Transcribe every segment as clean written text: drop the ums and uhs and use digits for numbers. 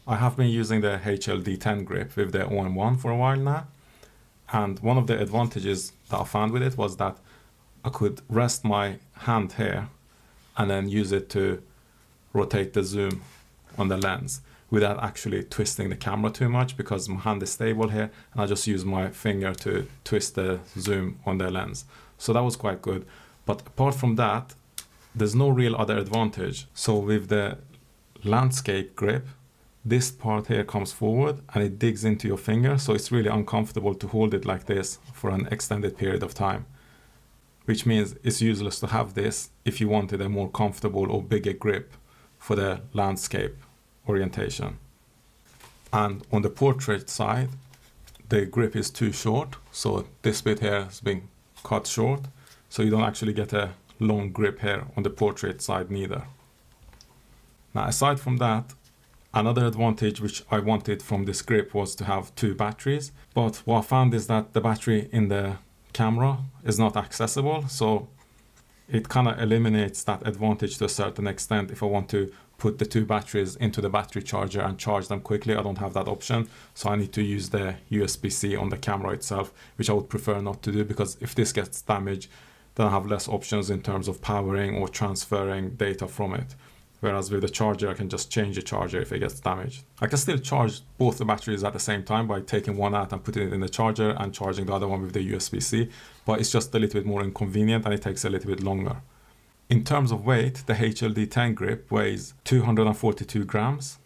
I have been using the HLD-10 grip with the OM-1 for a while now, and one of the advantages that I found with it was that I could rest my hand here and then use it to rotate the zoom on the lens without actually twisting the camera too much, because my hand is stable here and I just use my finger to twist the zoom on the lens. So that was quite good. But apart from that, there's no real other advantage. So with the landscape grip, this part here comes forward and it digs into your finger, so it's really uncomfortable to hold it like this for an extended period of time, which means it's useless to have this if you wanted a more comfortable or bigger grip for the landscape orientation. And on the portrait side, the grip is too short, so this bit here has been cut short, so you don't actually get a long grip here on the portrait side neither. Now, aside from that, another advantage which I wanted from this grip was to have 2 batteries, but what I found is that the battery in the camera is not accessible, so it kind of eliminates that advantage to a certain extent. If I want to put the 2 batteries into the battery charger and charge them quickly, I don't have that option, so I need to use the USB-C on the camera itself, which I would prefer not to do, because if this gets damaged, then I have less options in terms of powering or transferring data from it. Whereas with the charger, I can just change the charger if it gets damaged. I can still charge both the batteries at the same time by taking one out and putting it in the charger and charging the other one with the USB-C, but it's just a little bit more inconvenient and it takes a little bit longer. In terms of weight, the HLD-10 grip weighs 242 grams,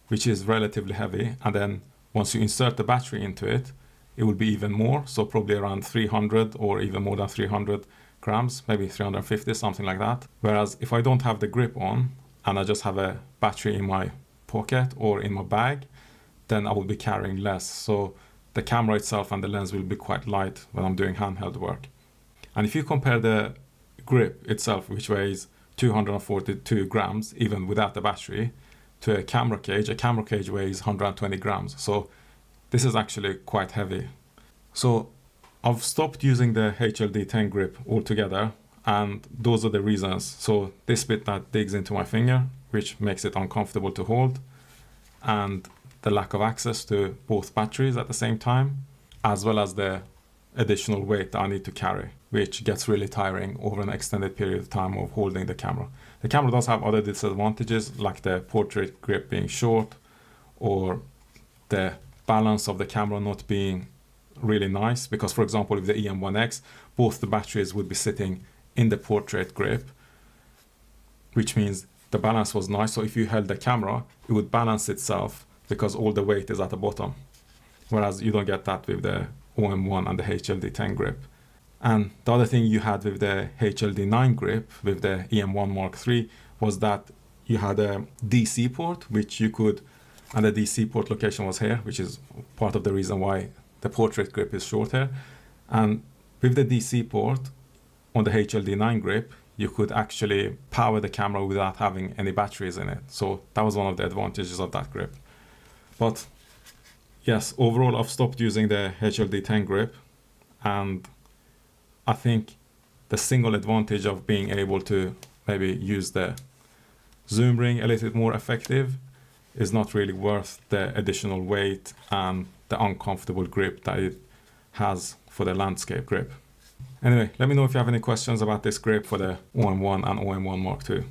which is relatively heavy, and then once you insert the battery into it, it will be even more, so probably around 300 or even more than 300 grams, maybe 350, something like that. Whereas if I don't have the grip on, and I just have a battery in my pocket or in my bag, then I will be carrying less. So the camera itself and the lens will be quite light when I'm doing handheld work. And if you compare the grip itself, which weighs 242 grams, even without the battery, to a camera cage weighs 120 grams. So this is actually quite heavy. So I've stopped using the HLD-10 grip altogether, and those are the reasons. So this bit that digs into my finger, which makes it uncomfortable to hold, and the lack of access to both batteries at the same time, as well as the additional weight that I need to carry, which gets really tiring over an extended period of time of holding the camera. The camera does have other disadvantages, like the portrait grip being short, or the balance of the camera not being really nice, because for example with the EM-1X, both the batteries would be sitting in the portrait grip, which means the balance was nice. So if you held the camera, it would balance itself because all the weight is at the bottom. Whereas you don't get that with the OM-1 and the HLD-10 grip. And the other thing you had with the HLD-9 grip, with the EM-1 Mark III, was that you had a DC port, which you could, and the DC port location was here, which is part of the reason why the portrait grip is short here. And with the DC port, on the HLD-9 grip, you could actually power the camera without having any batteries in it. So that was one of the advantages of that grip. But yes, overall I've stopped using the HLD-10 grip, and I think the single advantage of being able to maybe use the zoom ring a little bit more effective is not really worth the additional weight and the uncomfortable grip that it has for the landscape grip. Anyway, let me know if you have any questions about this grip for the OM-1 and OM-1 Mark II.